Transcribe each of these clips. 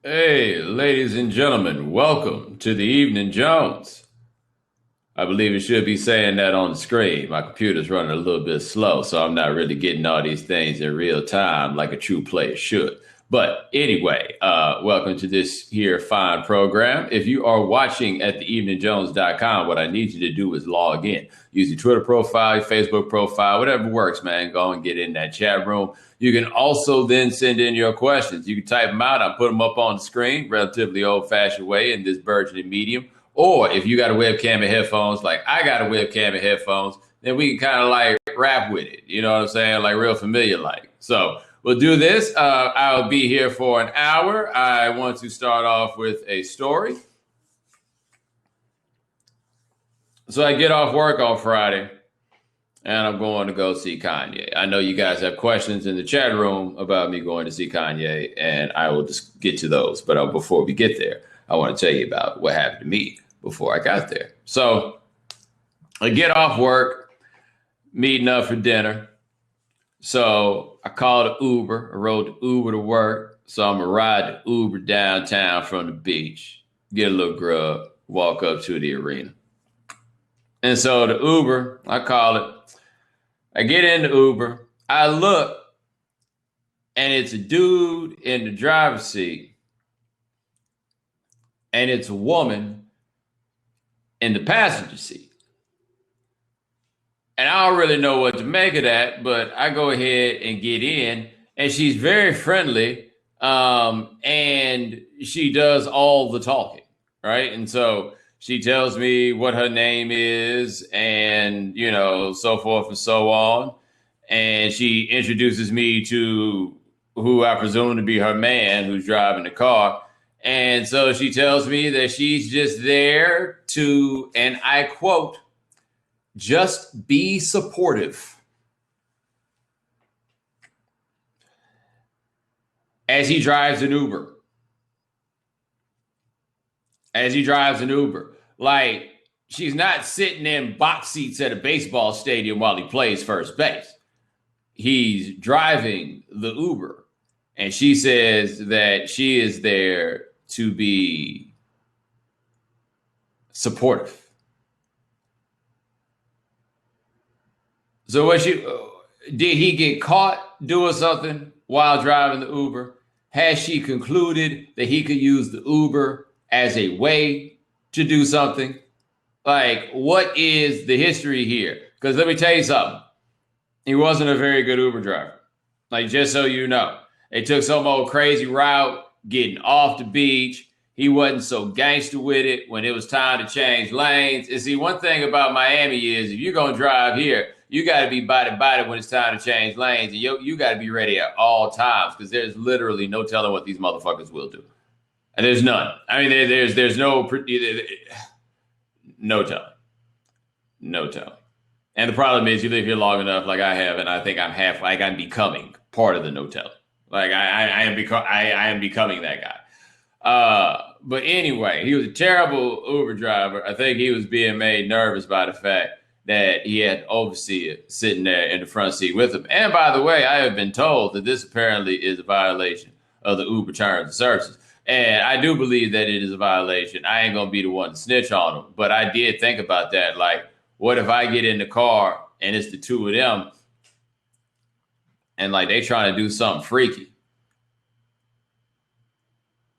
Hey, ladies and gentlemen, welcome to the Evening Jones. I believe it should be saying that on the screen. My computer's running a little bit slow, so I'm not really getting all these things in real time like a true player should. But anyway, welcome to this here fine program. If you are watching at theeveningjones.com, what I need you to do is log in. Use your Twitter profile, your Facebook profile, whatever works, man. Go and get in that chat room. You can also then send in your questions. You can type them out. I put them up on the screen, relatively old-fashioned way in this burgeoning medium. Or if you got a webcam and headphones, like I got a webcam and headphones, then we can kind of like rap with it. You know what I'm saying? Like real familiar like. So we'll do this. I'll be here for an hour. I want to start off with a story. So I get off work on Friday and I'm going to go see Kanye. I know you guys have questions in the chat room about me going to see Kanye, and I will just get to those. But before we get there, I want to tell you about what happened to me before I got there. So I get off work, meeting up for dinner. So I called an Uber. I rode the Uber to work. So I'm going to ride the Uber downtown from the beach, get a little grub, walk up to the arena. And so the Uber, I call it. I get in the Uber. I look, and it's a dude in the driver's seat, and it's a woman in the passenger seat. And I don't really know what to make of that, but I go ahead and get in, and she's very friendly, and she does all the talking, right? And so she tells me what her name is and, you know, so forth and so on. And she introduces me to who I presume to be her man who's driving the car. And so she tells me that she's just there to, and I quote, just be supportive. As he drives an Uber. Like, she's not sitting in box seats at a baseball stadium while he plays first base. He's driving the Uber. And she says that she is there to be supportive. So did he get caught doing something while driving the Uber? Has she concluded that he could use the Uber as a way to do something? Like, what is the history here? Because let me tell you something. He wasn't a very good Uber driver. Like, just so you know. They took some old crazy route getting off the beach. He wasn't so gangster with it when it was time to change lanes. And see, one thing about Miami is if you're going to drive here, you got to be body when it's time to change lanes. And you got to be ready at all times because there's literally no telling what these motherfuckers will do. And there's none. I mean, there's no telling. No telling. And the problem is you live here long enough like I have, and I think I'm becoming part of the no telling. Like I am becoming that guy. But anyway, he was a terrible Uber driver. I think he was being made nervous by the fact that he had an overseer sitting there in the front seat with him. And by the way, I have been told that this apparently is a violation of the Uber terms and services. And I do believe that it is a violation. I ain't going to be the one to snitch on him. But I did think about that. Like, what if I get in the car and it's the two of them and like they trying to do something freaky?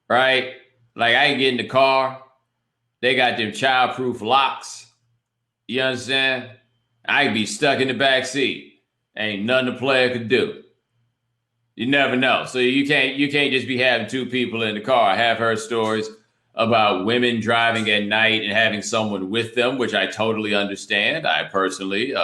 Right? Like I can get in the car. They got them childproof locks. You understand? I can be stuck in the back seat. Ain't nothing the player could do. You never know. So you can't just be having two people in the car. I have heard stories about women driving at night and having someone with them, which I totally understand. I personally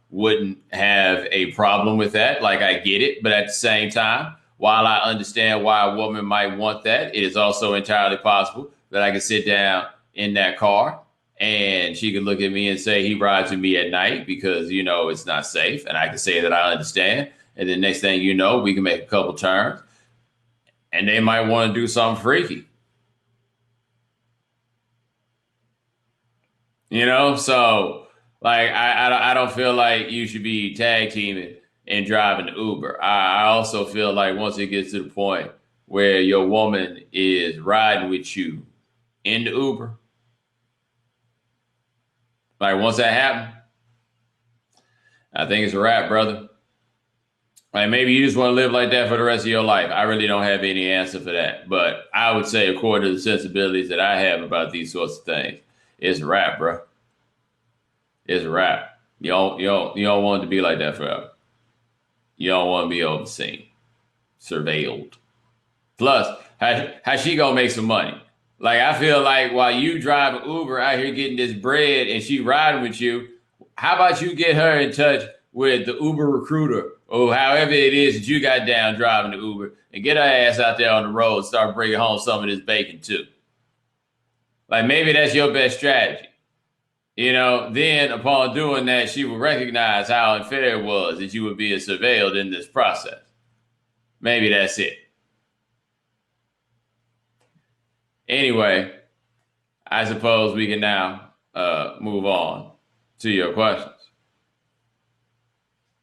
wouldn't have a problem with that. Like I get it. But at the same time, while I understand why a woman might want that, it is also entirely possible that I could sit down in that car and she could look at me and say he rides with me at night because, you know, it's not safe. And I can say that I understand. And then next thing you know, we can make a couple turns and they might want to do something freaky. You know, so like I don't feel like you should be tag teaming and driving the Uber. I also feel like once it gets to the point where your woman is riding with you in the Uber? Like once that happened, I think it's a wrap, brother. Like maybe you just want to live like that for the rest of your life. I really don't have any answer for that. But I would say, according to the sensibilities that I have about these sorts of things, it's a wrap, bro. It's a wrap. You don't want it to be like that forever. You don't want to be overseen, surveilled. Plus, how she gonna make some money? Like I feel like while you drive Uber out here getting this bread and she riding with you, how about you get her in touch with the Uber recruiter or however it is that you got down driving the Uber and get her ass out there on the road and start bringing home some of this bacon too. Like maybe that's your best strategy. Then upon doing that, she will recognize how unfair it was that you were being surveilled in this process. Maybe that's it. Anyway, I suppose we can now move on to your questions.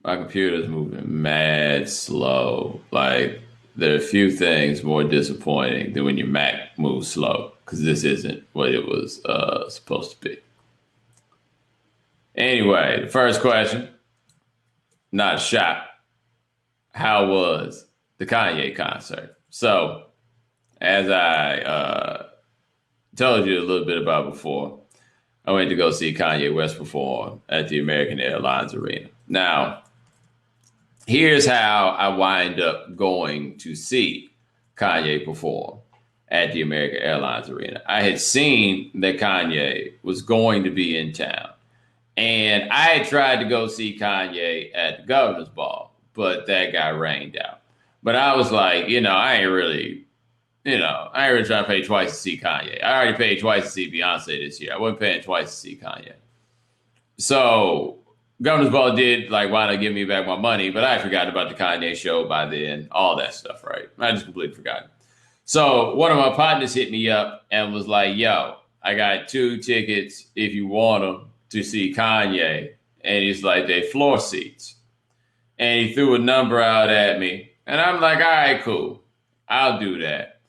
My computer's moving mad slow. Like, there are a few things more disappointing than when your Mac moves slow, because this isn't what it was supposed to be. Anyway, the first question, not a shot. How was the Kanye concert? So, as I told you a little bit about before, I went to go see Kanye West perform at the American Airlines Arena. Now, here's how I wind up going to see Kanye perform at the American Airlines Arena. I had seen that Kanye was going to be in town. And I had tried to go see Kanye at the Governor's Ball, but that got rained out. But I was like, I ain't really trying to pay twice to see Kanye. I already paid twice to see Beyonce this year. I wasn't paying twice to see Kanye. So Governor's Ball did wind up giving me back my money, but I forgot about the Kanye show by then, all that stuff, right? I just completely forgot. So one of my partners hit me up and was like, yo, I got 2 tickets if you want them to see Kanye. And he's like, they floor seats. And he threw a number out at me. And I'm like, all right, cool. I'll do that.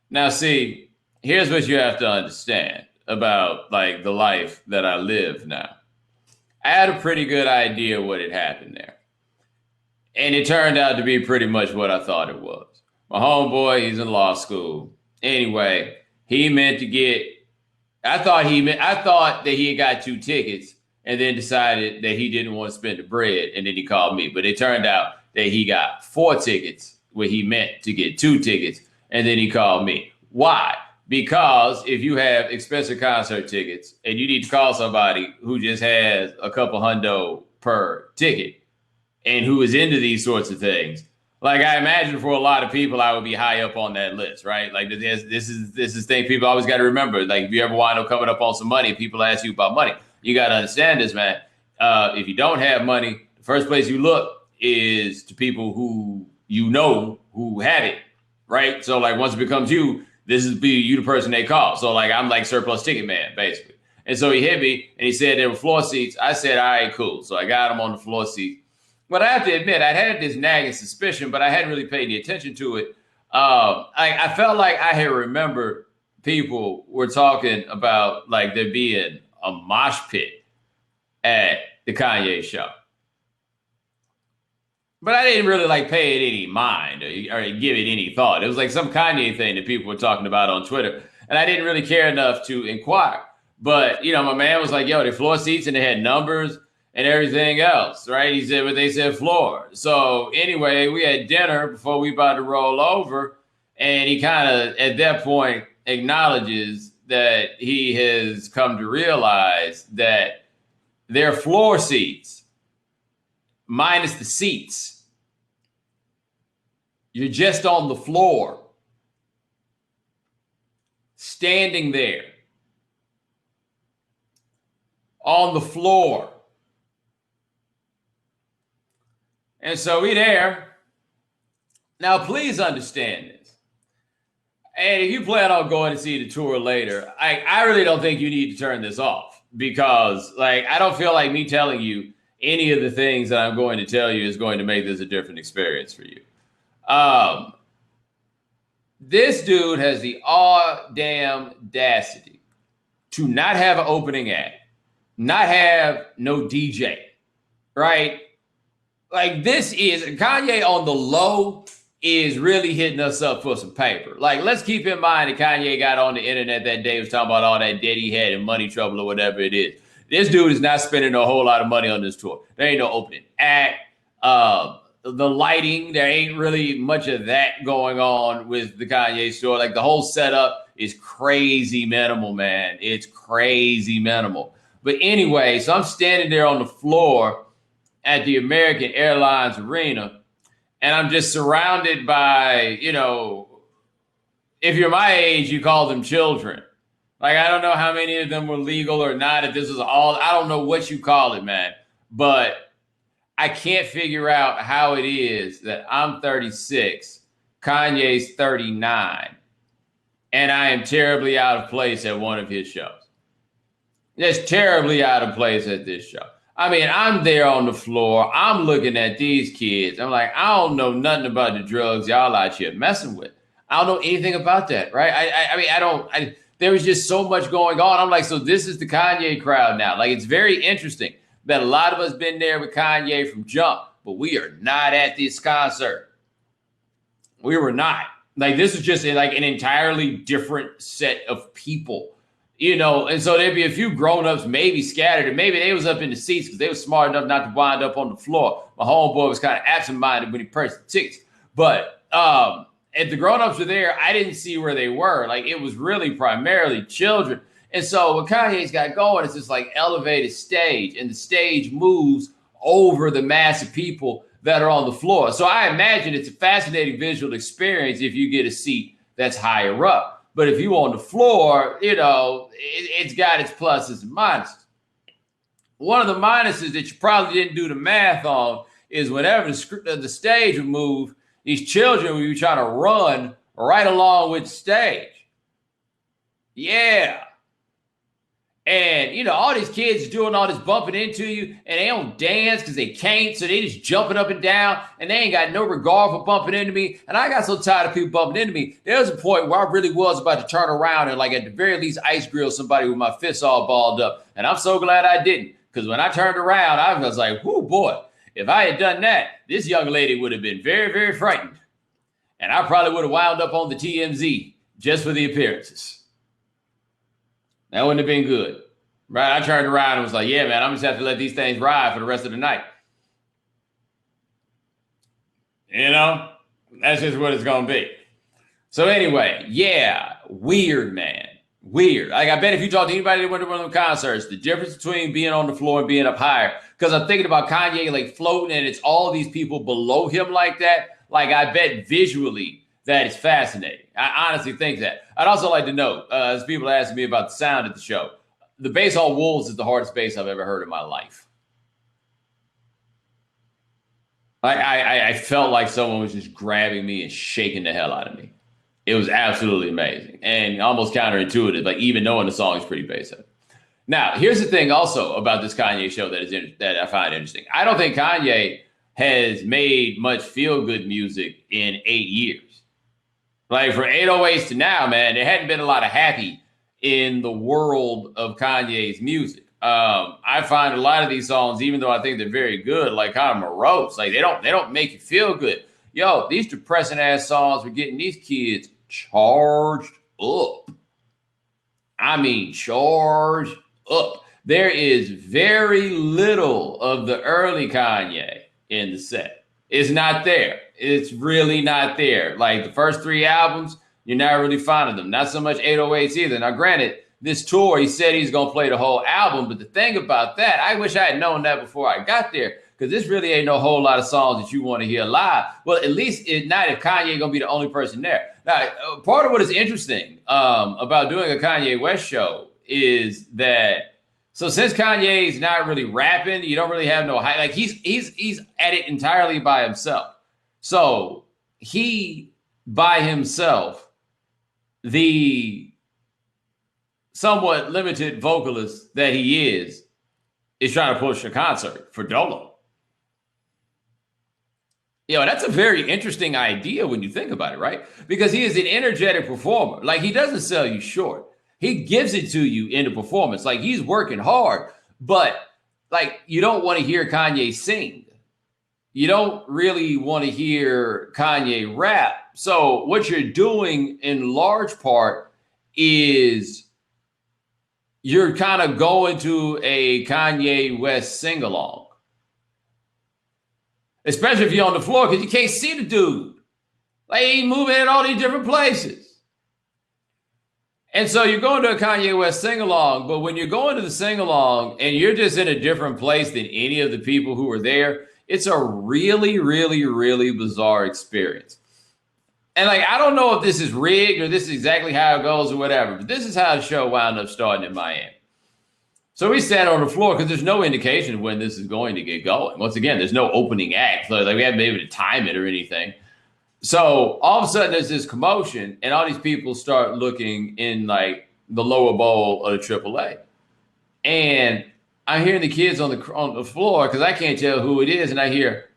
Now, see, here's what you have to understand about the life that I live now. I had a pretty good idea what had happened there. And it turned out to be pretty much what I thought it was. My homeboy, he's in law school. Anyway, he meant to get, I thought that he had got 2 tickets and then decided that he didn't want to spend the bread. And then he called me. But it turned out that he got 4 tickets where he meant to get 2 tickets. And then he called me. Why? Because if you have expensive concert tickets and you need to call somebody who just has a couple hundo per ticket and who is into these sorts of things, I imagine for a lot of people, I would be high up on that list, right? This is thing people always got to remember. If you ever wind up coming up on some money, people ask you about money. You got to understand this, man. If you don't have money, the first place you look is to people who who have it, right? So once it becomes you, this is you the person they call. So I'm surplus ticket man, basically. And so he hit me and he said there were floor seats. I said, all right, cool. So I got him on the floor seat. But I have to admit, I had this nagging suspicion, but I hadn't really paid any attention to it. I felt like I had remembered people were talking about there being a mosh pit at the Kanye show. But I didn't really pay it any mind or give it any thought. It was some Kanye thing that people were talking about on Twitter. And I didn't really care enough to inquire. But, my man was like, yo, they floor seats and they had numbers and everything else, right? He said, but they said floor. So anyway, we had dinner before we about to roll over. And he kind of, at that point, acknowledges that he has come to realize that their floor seats, minus the seats, you're just on the floor, standing there, on the floor. And so we there. Now, please understand this. And if you plan on going to see the tour later, I really don't think you need to turn this off because, I don't feel like me telling you any of the things that I'm going to tell you is going to make this a different experience for you. This dude has the all damn audacity to not have an opening act, not have no DJ, right? Like this is Kanye on the low is really hitting us up for some paper. Like, let's keep in mind that Kanye got on the internet that day, was talking about all that debt he had and money trouble or whatever it is. This dude is not spending a whole lot of money on this tour. There ain't no opening act. The lighting, there ain't really much of that going on with the Kanye store. Like the whole setup is crazy minimal, man. It's crazy minimal. But anyway, so I'm standing there on the floor at the American Airlines Arena, and I'm just surrounded by, if you're my age, you call them children. Like, I don't know how many of them were legal or not. If this is all, I don't know what you call it, man. But I can't figure out how it is that I'm 36, Kanye's 39, and I am terribly out of place at one of his shows. Just terribly out of place at this show. I mean, I'm there on the floor. I'm looking at these kids. I'm like, I don't know nothing about the drugs y'all out here messing with. I don't know anything about that, right? There was just so much going on. I'm like, so this is the Kanye crowd now. Like, it's very interesting that a lot of us been there with Kanye from jump, but we are not at this concert. We were not. Like, this is just like an entirely different set of people. And so there'd be a few grown-ups maybe scattered, and maybe they was up in the seats because they were smart enough not to wind up on the floor. My homeboy was kind of absent-minded when he purchased the tickets. But if the grown-ups were there, I didn't see where they were. Like, it was really primarily children. And so what Kanye's got going is this like elevated stage, and the stage moves over the mass of people that are on the floor. So I imagine it's a fascinating visual experience if you get a seat that's higher up. But if you on the floor, it's got its pluses and minuses. One of the minuses that you probably didn't do the math on is whenever the stage would move, these children would be trying to run right along with the stage. Yeah. And, all these kids doing all this bumping into you, and they don't dance because they can't, so they just jumping up and down, and they ain't got no regard for bumping into me. And I got so tired of people bumping into me. There was a point where I really was about to turn around and, like, at the very least, ice grill somebody with my fists all balled up. And I'm so glad I didn't, because when I turned around, I was like, whoo, boy, if I had done that, this young lady would have been very, very frightened. And I probably would have wound up on the TMZ just for the appearances. That wouldn't have been good. Right? I turned around and was like, yeah, man, I'm just have to let these things ride for the rest of the night. That's just what it's going to be. So anyway, yeah, weird, man. Weird. Like, I bet if you talk to anybody that went to one of them concerts, the difference between being on the floor and being up higher, because I'm thinking about Kanye like floating and it's all these people below him like that. Like, I bet visually that is fascinating. I honestly think that. I'd also like to know, as people asking me about the sound at the show, the bass on Wolves is the hardest bass I've ever heard in my life. I felt like someone was just grabbing me and shaking the hell out of me. It was absolutely amazing and almost counterintuitive, like even knowing the song is pretty bass heavy. Now, here's the thing also about this Kanye show that I find interesting. I don't think Kanye has made much feel-good music in 8 years. Like, from 808s to now, man, there hadn't been a lot of happy in the world of Kanye's music. I find a lot of these songs, even though I think they're very good, like kind of morose. Like, they don't make you feel good. Yo, these depressing ass songs were getting these kids charged up. I mean, charged up. There is very little of the early Kanye in the set. It's not there. It's really not there. Like, the first 3 albums, you're not really finding them. Not so much 808s either. Now, granted, this tour, he said he's going to play the whole album. But the thing about that, I wish I had known that before I got there, because this really ain't no whole lot of songs that you want to hear live. Well, at least not if Kanye going to be the only person there. Now, part of what is interesting about doing a Kanye West show is that, so since Kanye's not really rapping, you don't really have no hype. Like, he's at it entirely by himself. So he, by himself, the somewhat limited vocalist that he is trying to push a concert for Dolo. That's a very interesting idea when you think about it, right? Because he is an energetic performer. Like, he doesn't sell you short. He gives it to you in the performance. Like, he's working hard, but like, you don't want to hear Kanye sing. You don't really want to hear Kanye rap. So what you're doing in large part is you're kind of going to a Kanye West sing along, especially if you're on the floor because you can't see the dude. Like, he's moving in all these different places. And so you're going to a Kanye West sing along, but when you're going to the sing along and you're just in a different place than any of the people who were there, it's a really, really, really bizarre experience. And like, I don't know if this is rigged or this is exactly how it goes or whatever, but this is how the show wound up starting in Miami. So we sat on the floor because there's no indication of when this is going to get going. Once again, there's no opening act. So like, we haven't been able to time it or anything. So all of a sudden there's this commotion and all these people start looking in like the lower bowl of the AAA. And I'm hearing the kids on the floor because I can't tell who it is. And I hear,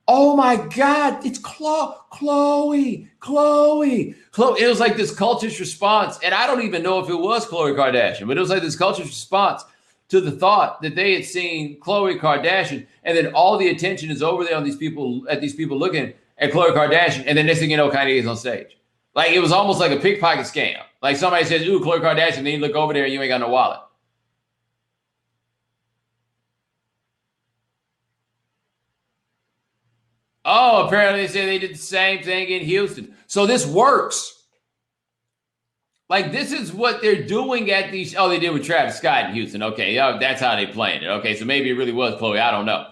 oh my God, it's Chloe. It was like this cultish response. And I don't even know if it was Khloe Kardashian, but it was like this cultish response to the thought that they had seen Khloe Kardashian. And then all the attention is over there on these people, at these people looking at Khloe Kardashian. And then next thing you know, Kanye is on stage. Like, it was almost like a pickpocket scam. Like, somebody says, ooh, Khloe Kardashian, then you look over there and you ain't got no wallet. Oh, apparently they say they did the same thing in Houston. So this works. Like, this is what they're doing at these. Oh, they did with Travis Scott in Houston. Okay, that's how they playing it. Okay, so maybe it really was Khloe. I don't know.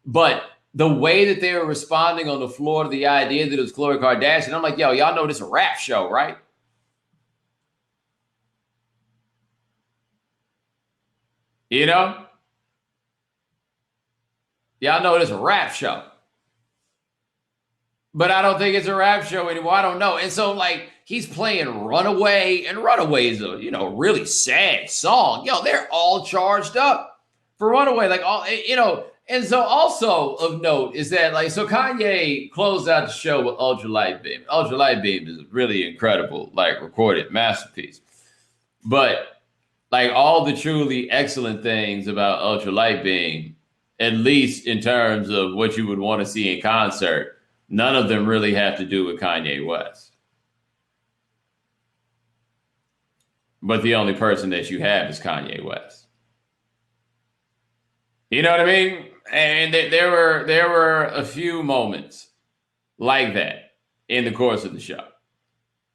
But the way that they were responding on the floor to the idea that it was Khloe Kardashian, I'm like, y'all know this is a rap show, right? You know? Y'all know this is a rap show. But I don't think it's a rap show anymore. I don't know. And so, like, he's playing Runaway, and Runaway is a, really sad song. They're all charged up for Runaway. Like, and so also of note is that, like, so Kanye closed out the show with Ultra Light Beam. Ultra Light Beam is a really incredible, like, recorded masterpiece. But, like, all the truly excellent things about Ultra Light Beam, at least in terms of what you would want to see in concert, none of them really have to do with Kanye West. But the only person that you have is Kanye West. You know what I mean? And there were a few moments like that in the course of the show.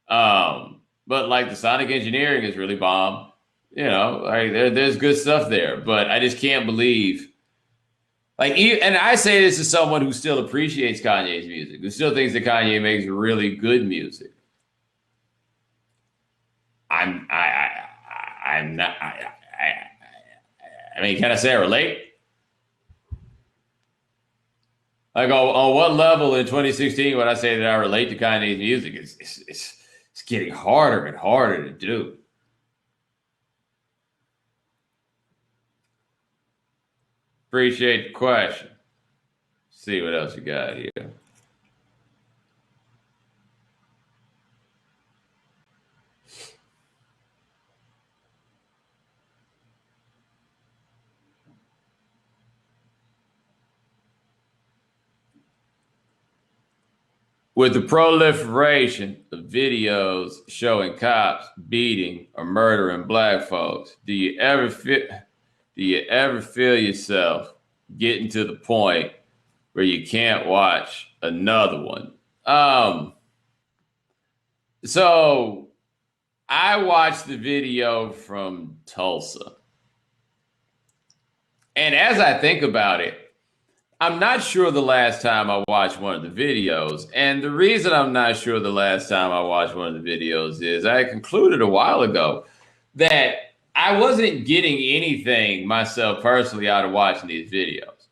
But like, the sonic engineering is really bomb. Like, there's good stuff there. But I just can't believe. Like, and I say this as someone who still appreciates Kanye's music, who still thinks that Kanye makes really good music. I'm not. I mean, can I say I relate? Like, on what level in 2016 would I say that I relate to Kanye's music? It's getting harder and harder to do. Appreciate the question. See what else you got here. With the proliferation of videos showing cops beating or murdering black folks, do you ever feel yourself getting to the point where you can't watch another one? So I watched the video from Tulsa. And as I think about it, I'm not sure the last time I watched one of the videos. And the reason I'm not sure the last time I watched one of the videos is I concluded a while ago that I wasn't getting anything myself personally out of watching these videos.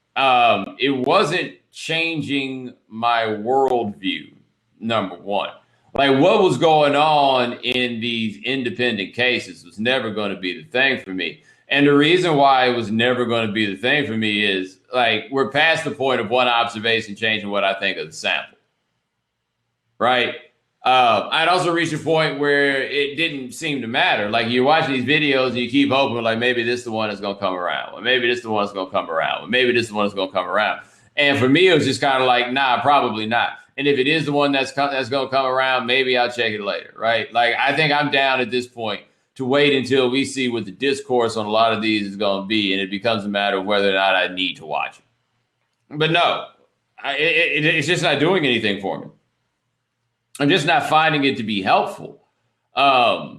It wasn't changing my worldview, number one. Like, what was going on in these independent cases was never going to be the thing for me. And the reason why it was never going to be the thing for me is like we're past the point of one observation changing what I think of the sample, right? I'd also reached a point where it didn't seem to matter. Like you're watching these videos and you keep hoping, like maybe this is the one that's gonna come around, or maybe this is the one that's gonna come around, or maybe this is the one that's gonna come around. And for me, it was just kind of like, nah, probably not. And if it is the one that's gonna come around, maybe I'll check it later, right? Like I think I'm down at this point to wait until we see what the discourse on a lot of these is going to be, and it becomes a matter of whether or not I need to watch it. But no, it's just not doing anything for me. I'm just not finding it to be helpful. I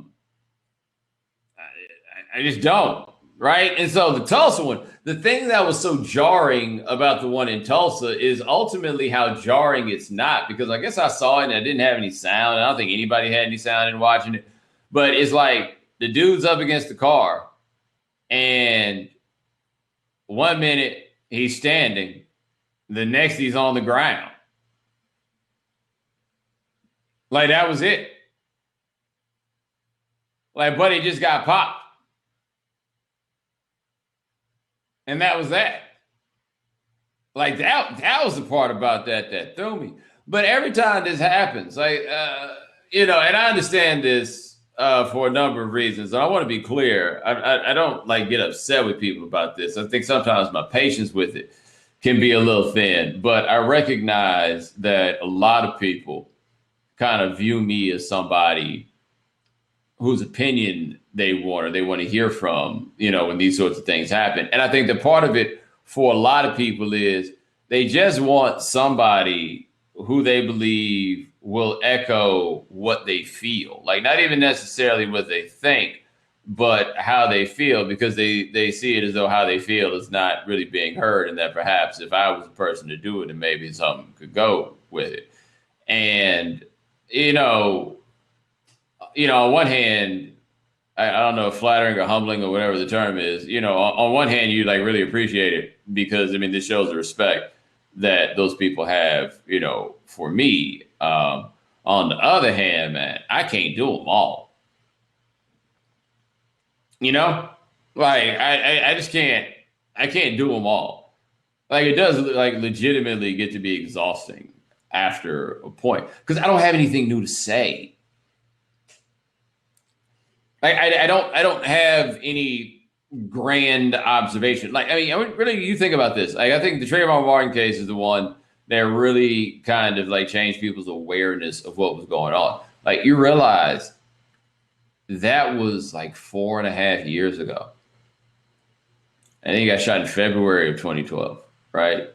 just don't, right? And so the Tulsa one, the thing that was so jarring about the one in Tulsa is ultimately how jarring it's not, because I guess I saw it and I didn't have any sound. I don't think anybody had any sound in watching it. But it's like the dude's up against the car, and 1 minute he's standing, the next he's on the ground. Like that was it. Like buddy just got popped. And that was that. Like that was the part about that threw me. But every time this happens, like and I understand this for a number of reasons. And I want to be clear. I don't like get upset with people about this. I think sometimes my patience with it can be a little thin, but I recognize that a lot of people kind of view me as somebody whose opinion they want or they want to hear from, when these sorts of things happen. And I think that part of it for a lot of people is they just want somebody who they believe will echo what they feel. Like not even necessarily what they think, but how they feel, because they see it as though how they feel is not really being heard, and that perhaps if I was the person to do it, then maybe something could go with it. And, on one hand, I don't know if flattering or humbling or whatever the term is, on one hand, you like really appreciate it because, this shows the respect that those people have, for me. On the other hand, man, I can't do them all. Like I just can't, I can't do them all. Like it does like legitimately get to be exhausting after a point because I don't have anything new to say. I don't have any grand observation. Like, really, you think about this. Like, I think the Trayvon Martin case is the one that really kind of like changed people's awareness of what was going on. Like, you realize that was like 4.5 years ago. And he got shot in February of 2012, right?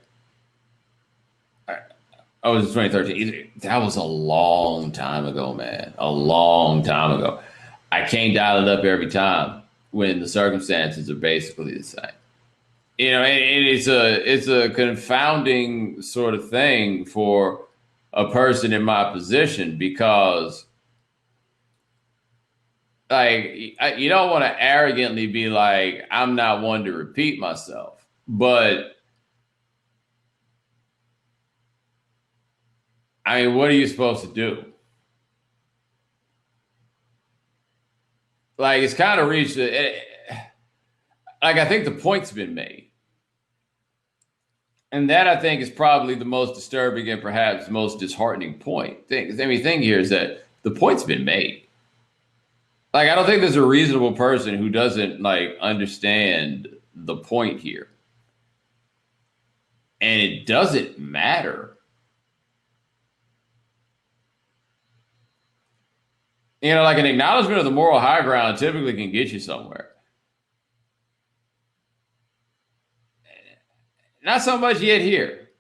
Oh, it was 2013. That was a long time ago, man. A long time ago. I can't dial it up every time when the circumstances are basically the same. And it's a confounding sort of thing for a person in my position because, like, you don't want to arrogantly be like, I'm not one to repeat myself, but what are you supposed to do? Like, it's kind of reached, I think the point's been made. And that, I think, is probably the most disturbing and perhaps most disheartening point. Thing here is that the point's been made. Like, I don't think there's a reasonable person who doesn't, like, understand the point here. And it doesn't matter. Like an acknowledgement of the moral high ground typically can get you somewhere. Not so much yet here.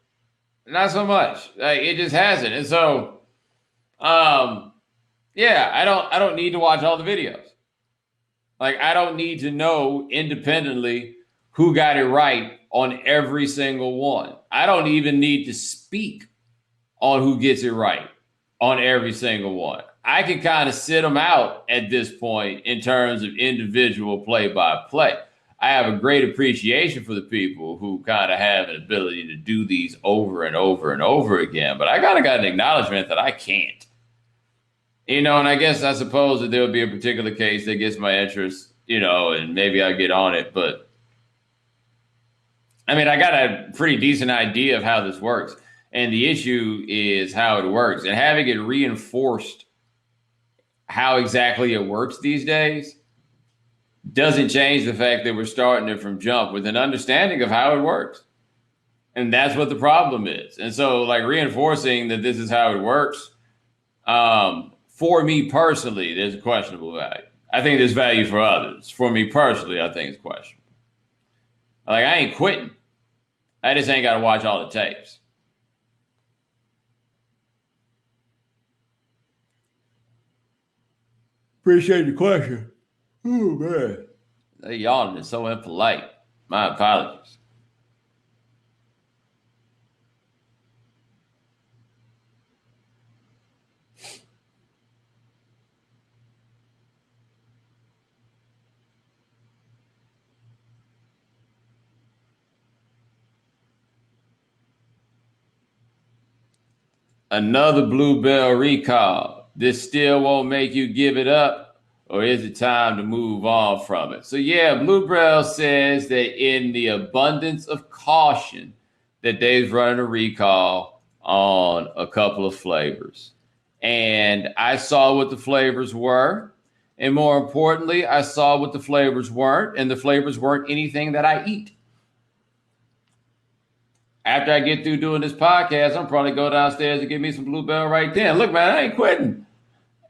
Not so much. Like, it just hasn't. And so, yeah, I don't need to watch all the videos. Like, I don't need to know independently who got it right on every single one. I don't even need to speak on who gets it right on every single one. I can kind of sit them out at this point in terms of individual play-by-play. I have a great appreciation for the people who kind of have an ability to do these over and over and over again, but I kind of got an acknowledgement that I can't. And I suppose that there'll be a particular case that gets my interest, and maybe I get on it, but I mean, I got a pretty decent idea of how this works. And the issue is how it works. And having it reinforced how exactly it works these days doesn't change the fact that we're starting it from jump with an understanding of how it works. And that's what the problem is. And so, like, reinforcing that this is how it works, for me personally, there's a questionable value. I think there's value for others. For me personally, I think it's questionable. Like, I ain't quitting. I just ain't got to watch all the tapes. Appreciate the question. Oh, man. They yawning is so impolite. My apologies. Another Bluebell recall. This still won't make you give it up, or is it time to move on from it? So yeah, Bluebell says that in the abundance of caution, that they've running a recall on a couple of flavors. And I saw what the flavors were. And more importantly, I saw what the flavors weren't, and the flavors weren't anything that I eat. After I get through doing this podcast, I'm probably go downstairs and get me some Bluebell right then. Look, man, I ain't quitting.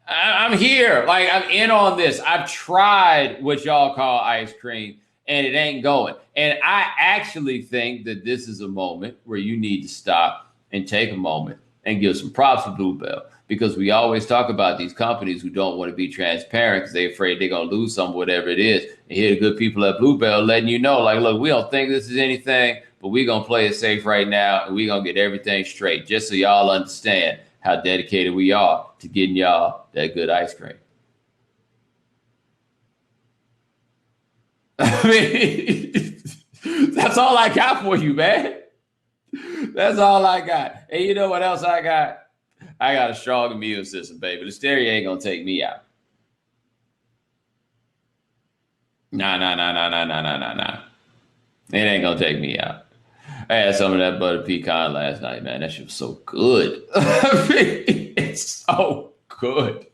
I'm here. Like, I'm in on this. I've tried what y'all call ice cream, and it ain't going. And I actually think that this is a moment where you need to stop and take a moment and give some props to Bluebell, because we always talk about these companies who don't want to be transparent because they're afraid they're going to lose some, whatever it is. And here the good people at Bluebell letting you know, like, look, we don't think this is anything, but we're going to play it safe right now, and we're going to get everything straight, just so y'all understand how dedicated we are to getting y'all that good ice cream. I mean, that's all I got for you, man. That's all I got. And you know what else I got? I got a strong immune system, baby. The stereo ain't gonna take me out. Nah, nah, nah, nah, nah, nah, nah, nah, nah. It ain't gonna take me out. I had some of that butter pecan last night, man. That shit was so good. I mean, it's so good.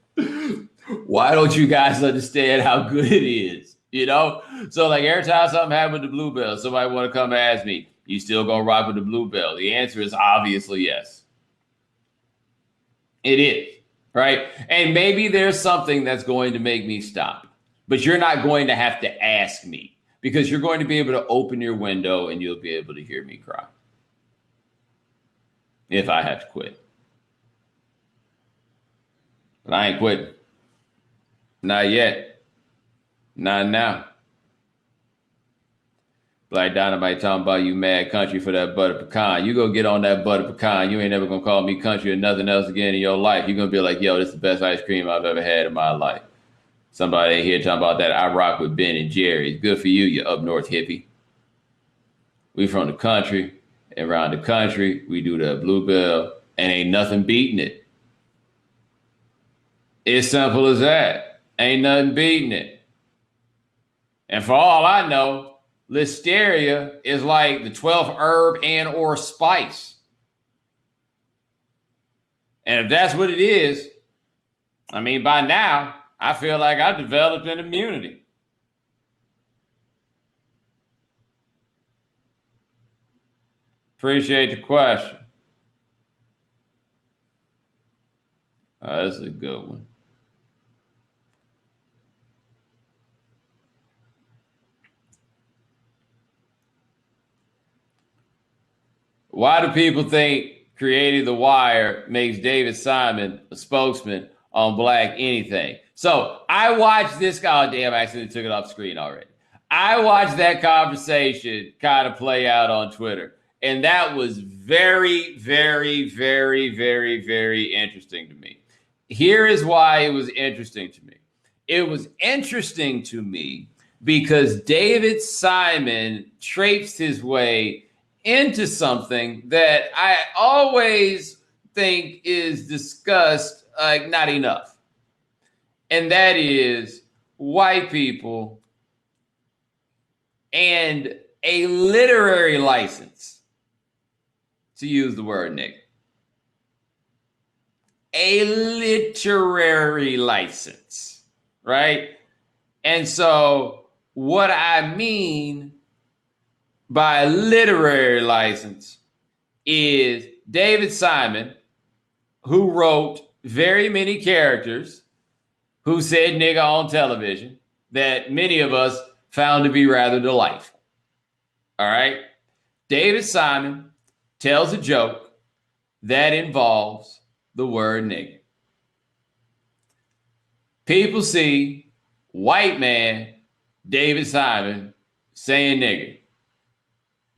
Why don't you guys understand how good it is? You know? So, like, every time something happened with the Bluebell, somebody want to come ask me, you still gonna rock with the Bluebell? The answer is obviously yes. It is, right? And maybe there's something that's going to make me stop, but you're not going to have to ask me, because you're going to be able to open your window and you'll be able to hear me cry if I have to quit. But I ain't quitting. Not yet. Not now. Black Dynamite talking about you mad country for that butter pecan. You go get on that butter pecan. You ain't never gonna call me country or nothing else again in your life. You're gonna be like, yo, this is the best ice cream I've ever had in my life. Somebody here talking about that I rock with Ben and Jerry's. Good for you, you up north hippie. We from the country, and around the country, we do the Bluebell, and ain't nothing beating it. It's simple as that. Ain't nothing beating it. And for all I know, Listeria is like the 12th herb and or spice. And if that's what it is, I mean, by now, I feel like I developed an immunity. Appreciate the question. That's a good one. Why do people think creating The Wire makes David Simon a spokesman on Black anything? So I watched this. Oh, damn, I accidentally took it off screen already. I watched that conversation kind of play out on Twitter. And that was very, very, very, very, very interesting to me. Here is why it was interesting to me. It was interesting to me because David Simon traipsed his way into something that I always think is discussed not enough. And that is white people and a literary license to use the word nigga. A literary license, right? And so what I mean by literary license is David Simon, who wrote very many characters who said nigga on television that many of us found to be rather delightful. All right? David Simon tells a joke that involves the word nigga. People see white man David Simon saying nigga.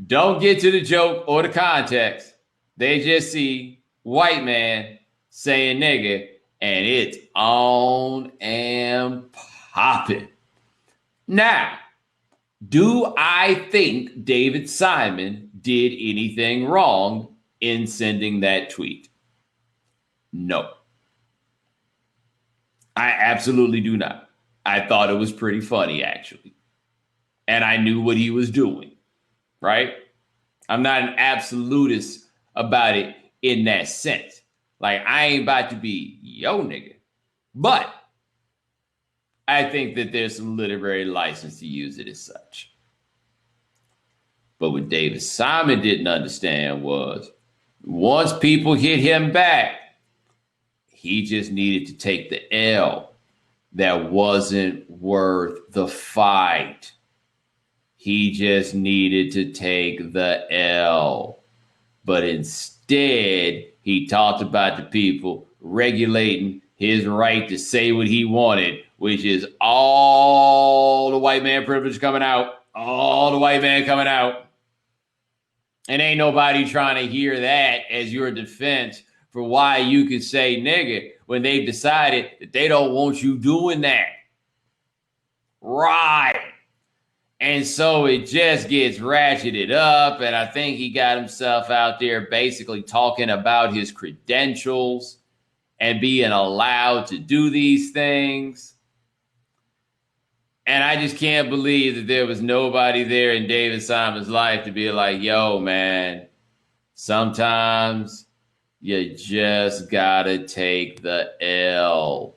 Don't get to the joke or the context. They just see white man saying nigga, and it's on and popping. Now, do I think David Simon did anything wrong in sending that tweet? No. I absolutely do not. I thought it was pretty funny, actually. And I knew what he was doing, right? I'm not an absolutist about it in that sense. Like, I ain't about to be yo nigga. But I think that there's some literary license to use it as such. But what David Simon didn't understand was once people hit him back, he just needed to take the L. That wasn't worth the fight. He just needed to take the L. But instead, he talked about the people regulating his right to say what he wanted, which is all the white man privilege coming out, all the white man coming out. And ain't nobody trying to hear that as your defense for why you could say nigga when they've decided that they don't want you doing that. Right. And so it just gets ratcheted up. And I think he got himself out there basically talking about his credentials and being allowed to do these things. And I just can't believe that there was nobody there in David Simon's life to be like, yo, man, sometimes you just gotta take the L.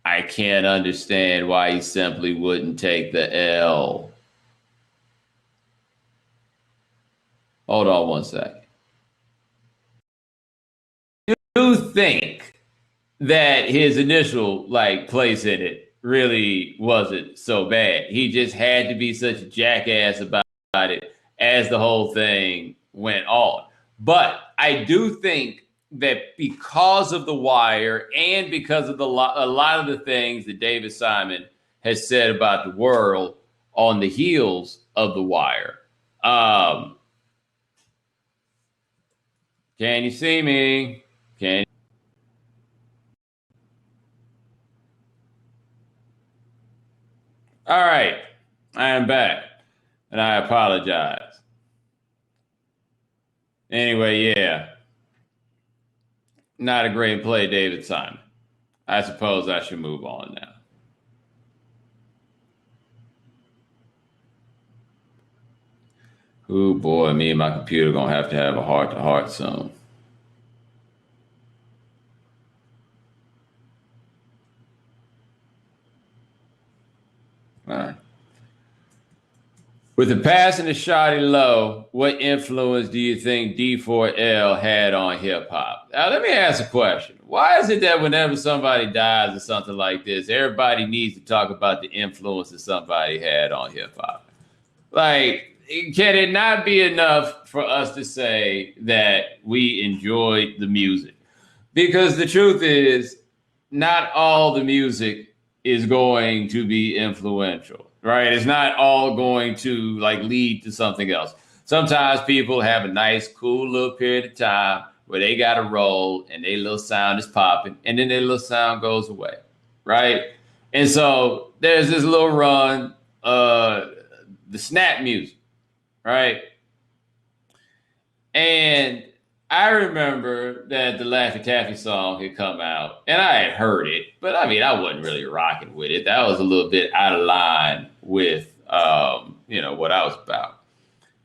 I can't understand why he simply wouldn't take the L. Hold on one second. I do think that his initial place in it really wasn't so bad. He just had to be such a jackass about it as the whole thing went on. But I do think that because of The Wire and because of a lot of the things that David Simon has said about the world on the heels of The Wire. Can you see me? Can All right, I am back, and I apologize. Anyway, yeah, not a great play, David Simon. I suppose I should move on now. Oh boy, me and my computer gonna have to have a heart-to-heart soon. All right. With the passing of Shawty Low, what influence do you think D4L had on hip hop? Now, let me ask a question. Why is it that whenever somebody dies or something like this, everybody needs to talk about the influence that somebody had on hip hop? Like, can it not be enough for us to say that we enjoyed the music? Because the truth is, not all the music is going to be influential, right? It's not all going to lead to something else. Sometimes people have a nice, cool little period of time where they got a roll and their little sound is popping, and then their little sound goes away, right? And so there's this little run, the snap music, right? And I remember that the Laffy Taffy song had come out, and I had heard it, but I mean, I wasn't really rocking with it. That was a little bit out of line with, what I was about.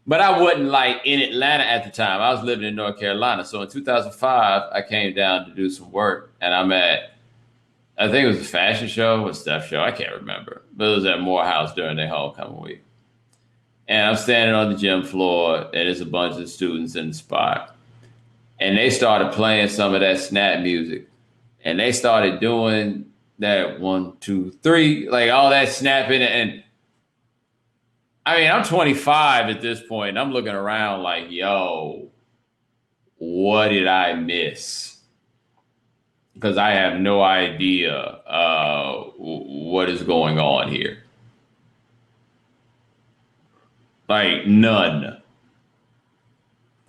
But I wasn't like in Atlanta at the time. I was living in North Carolina. So in 2005, I came down to do some work, and I'm at, I think it was a fashion show, a stuff show. I can't remember, but it was at Morehouse during their homecoming week. And I'm standing on the gym floor, and there's a bunch of students in the spot, and they started playing some of that snap music, and they started doing that 1, 2, 3, like all that snapping. And I mean, I'm 25 at this point, and I'm looking around like, yo, what did I miss? Because I have no idea what is going on here. Like, none.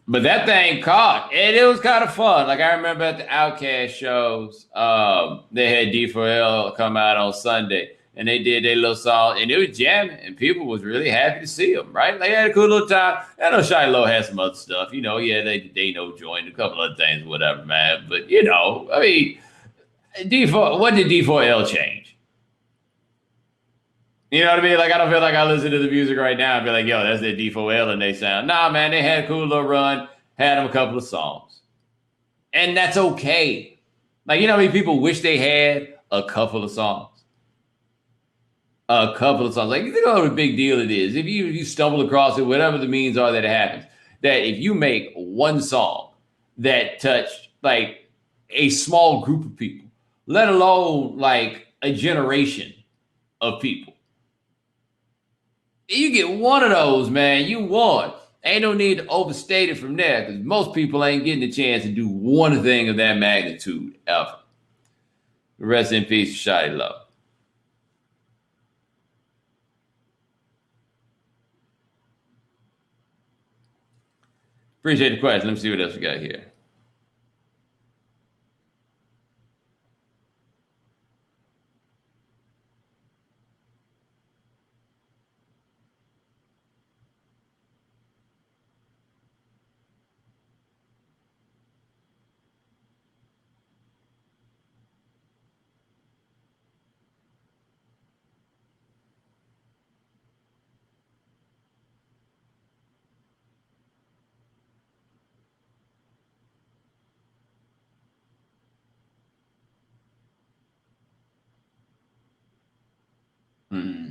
But that thing caught, and it was kind of fun. Like I remember at the Outcast shows, they had D4L come out on Sunday, and they did their little song, and it was jamming, and people was really happy to see them. Right? They had a cool little time. I know Shiloh had some other stuff, Yeah, they joined a couple other things, whatever, man. But I mean, D4. What did D4L change? You know what I mean? Like, I don't feel like I listen to the music right now and be like, yo, that's their D4L and they sound. Nah, man, they had a cool little run, had them a couple of songs. And that's okay. Like, how many people wish they had a couple of songs? A couple of songs. Like, you think about what a big deal it is. If you stumble across it, whatever the means are that it happens, that if you make one song that touched, like, a small group of people, let alone, like, a generation of people, you get one of those, man, you won. Ain't no need to overstate it from there because most people ain't getting a chance to do one thing of that magnitude ever. Rest in peace, Shotty Love. Appreciate the question. Let me see what else we got here. Hmm.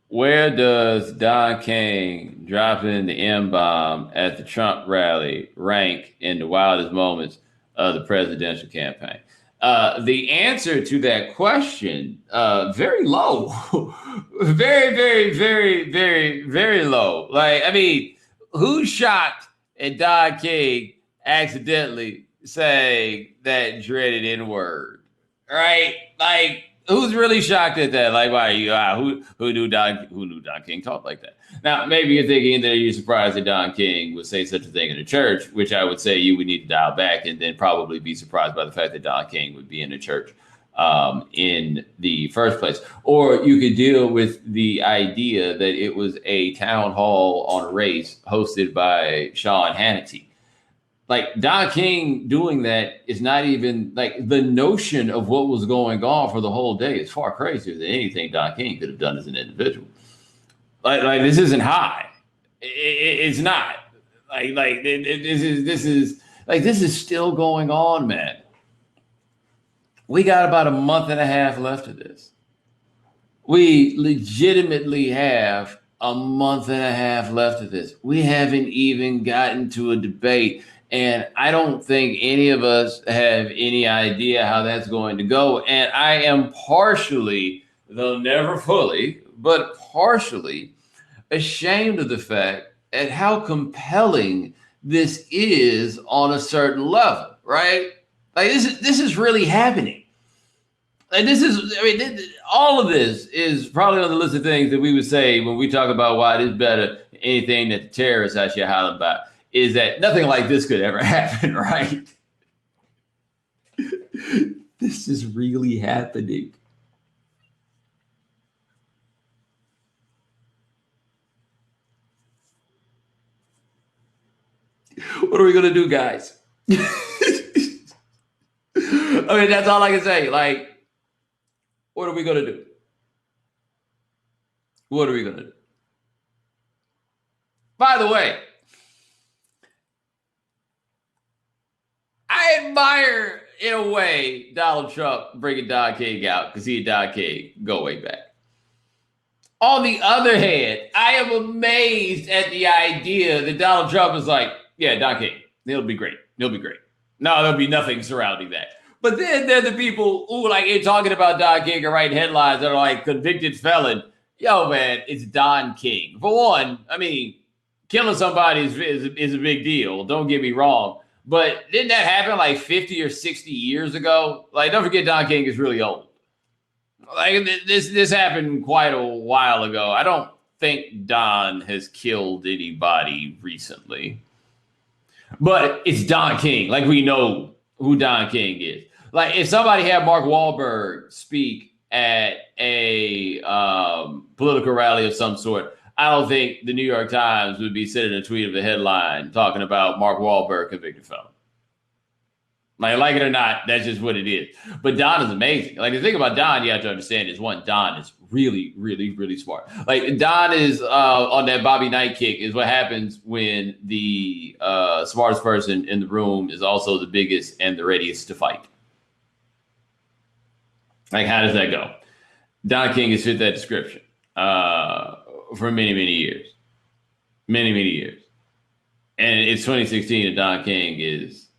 Where does Don King dropping the M bomb at the Trump rally rank in the wildest moments of the presidential campaign? The answer to that question, very low, very, very, very, very, very low. Like, I mean, who's shocked at Don King accidentally saying that dreaded N word? Right? Like, who's really shocked at that? Like, why you? Who knew Don King talked like that? Now, maybe you're thinking that you're surprised that Don King would say such a thing in the church, which I would say you would need to dial back and then probably be surprised by the fact that Don King would be in the church in the first place. Or you could deal with the idea that it was a town hall on race hosted by Sean Hannity. Like Don King doing that is not even like the notion of what was going on for the whole day is far crazier than anything Don King could have done as an individual. Like this isn't high. It's not this is still going on, man. We got about a month and a half left of this. We legitimately have a month and a half left of this. We haven't even gotten to a debate. And I don't think any of us have any idea how that's going to go. And I am partially, though never fully, but partially ashamed of the fact at how compelling this is on a certain level, right? Like this is really happening. Like all of this is probably on the list of things that we would say when we talk about why it is better anything that the terrorists actually holler about is that nothing like this could ever happen, right? This is really happening. What are we gonna do, guys? I mean, that's all I can say. Like, what are we gonna do? What are we gonna do? By the way, I admire, in a way, Donald Trump bringing Don King out because he and Don King go way back. On the other hand, I am amazed at the idea that Donald Trump is like, yeah, Don King, it'll be great. It'll be great. No, there'll be nothing surrounding that. But then there are the people who, like, in talking about Don King and writing headlines that are like convicted felon. Yo, man, it's Don King. For one, I mean, killing somebody is a big deal. Don't get me wrong. But didn't that happen like 50 or 60 years ago? Like, don't forget Don King is really old. Like, this happened quite a while ago. I don't think Don has killed anybody recently. But it's Don King. Like, we know who Don King is. Like, if somebody had Mark Wahlberg speak at a political rally of some sort, I don't think the New York Times would be sending a tweet of a headline talking about Mark Wahlberg convicted felon. Like it or not, that's just what it is. But Don is amazing. Like, the thing about Don, you have to understand is, one, Don is really, really, really smart. Like, Don is on that Bobby Knight kick is what happens when the smartest person in the room is also the biggest and the readiest to fight. Like, how does that go? Don King has fit that description for many, many years. Many, many years. And it's 2016 and Don King is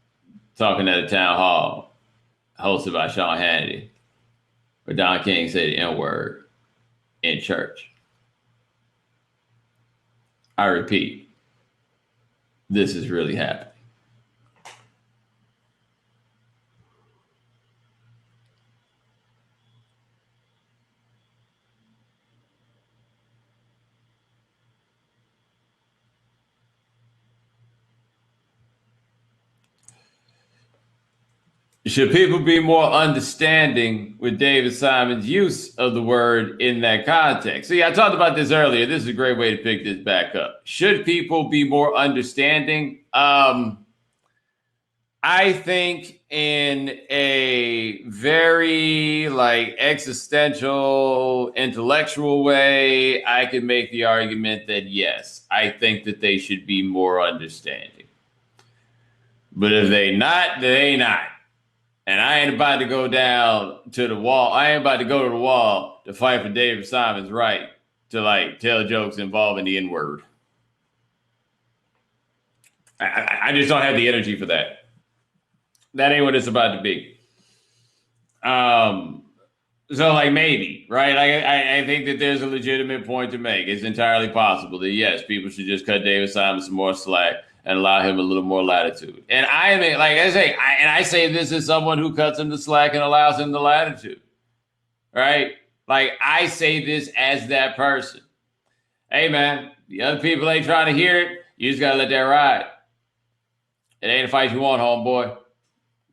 talking at a town hall hosted by Sean Hannity, where Don King said the N-word in church. I repeat, this is really happening. Should people be more understanding with David Simon's use of the word in that context? See, I talked about this earlier. This is a great way to pick this back up. Should people be more understanding? I think in a very like existential, intellectual way, I could make the argument that yes, I think that they should be more understanding. But if they not, they not. And I ain't about to go down to the wall. I ain't about to go to the wall to fight for David Simon's right to like tell jokes involving the N-word. I just don't have the energy for that. That ain't what it's about to be. So like maybe, right? I think that there's a legitimate point to make. It's entirely possible that yes, people should just cut David Simon some more slack and allow him a little more latitude. And I mean, like I say, I say this as someone who cuts him the slack and allows him the latitude, right? Like I say this as that person. Hey man, the other people ain't trying to hear it. You just gotta let that ride. It ain't a fight you want, homeboy.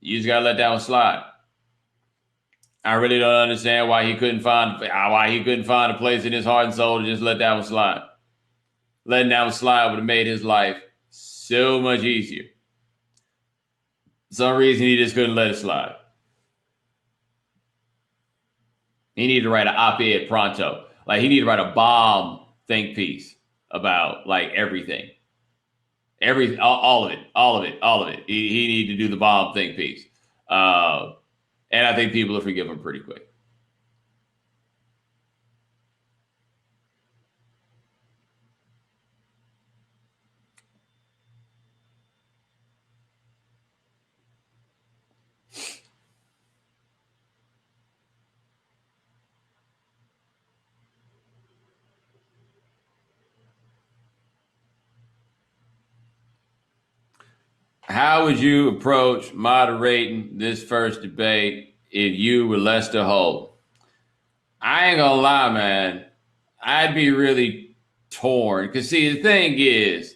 You just gotta let that one slide. I really don't understand why he couldn't find a place in his heart and soul to just let that one slide. Letting that one slide would have made his life so much easier. For some reason, he just couldn't let it slide. He needed to write an op-ed pronto. Like, he needed to write a bomb think piece about, like, everything. All of it. He needed to do the bomb think piece. And I think people will forgive him pretty quick. How would you approach moderating this first debate if you were Lester Holt? I ain't gonna lie, man. I'd be really torn. Because, see, the thing is,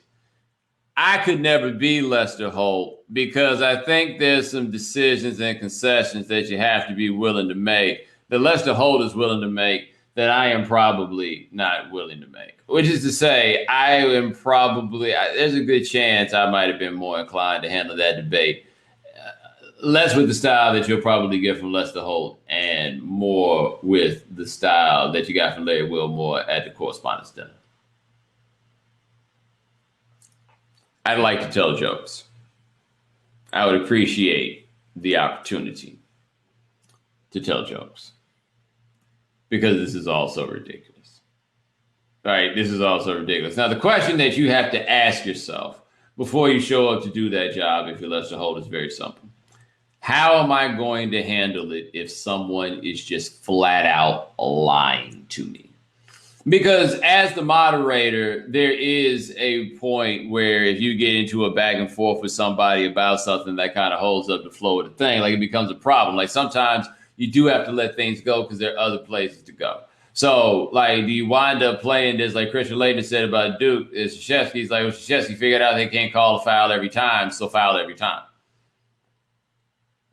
I could never be Lester Holt because I think there's some decisions and concessions that you have to be willing to make that Lester Holt is willing to make that I am probably not willing to make. Which is to say, there's a good chance I might have been more inclined to handle that debate less with the style that you'll probably get from Lester Holt and more with the style that you got from Larry Wilmore at the Correspondents' Dinner. I'd like to tell jokes. I would appreciate the opportunity to tell jokes because this is all so ridiculous. All right, this is all so ridiculous. Now, the question that you have to ask yourself before you show up to do that job, if you're Lester Holt, is very simple. How am I going to handle it if someone is just flat out lying to me? Because as the moderator, there is a point where if you get into a back and forth with somebody about something that kind of holds up the flow of the thing, like it becomes a problem. Like sometimes you do have to let things go because there are other places to go. So, like, do you wind up playing this, like Christian Laettner said about Duke, is Krzyzewski's like, well, Krzyzewski figured out they can't call a foul every time, so foul every time.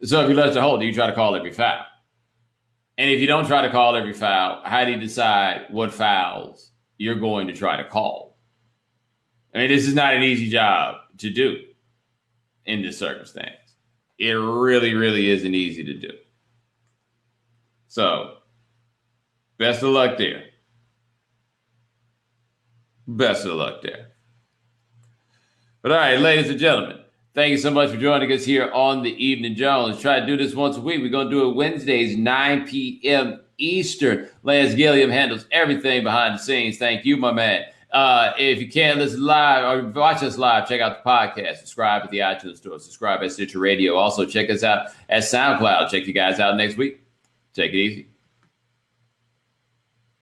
So if you Lester Holt, do you try to call every foul? And if you don't try to call every foul, how do you decide what fouls you're going to try to call? I mean, this is not an easy job to do in this circumstance. It really, really isn't easy to do. So, best of luck there. Best of luck there. But all right, ladies and gentlemen, thank you so much for joining us here on the Evening Jones. Try to do this once a week. We're going to do it Wednesdays, 9 p.m. Eastern. Lance Gilliam handles everything behind the scenes. Thank you, my man. If you can't listen live or watch us live, check out the podcast. Subscribe at the iTunes Store. Subscribe at Stitcher Radio. Also, check us out at SoundCloud. Check you guys out next week. Take it easy.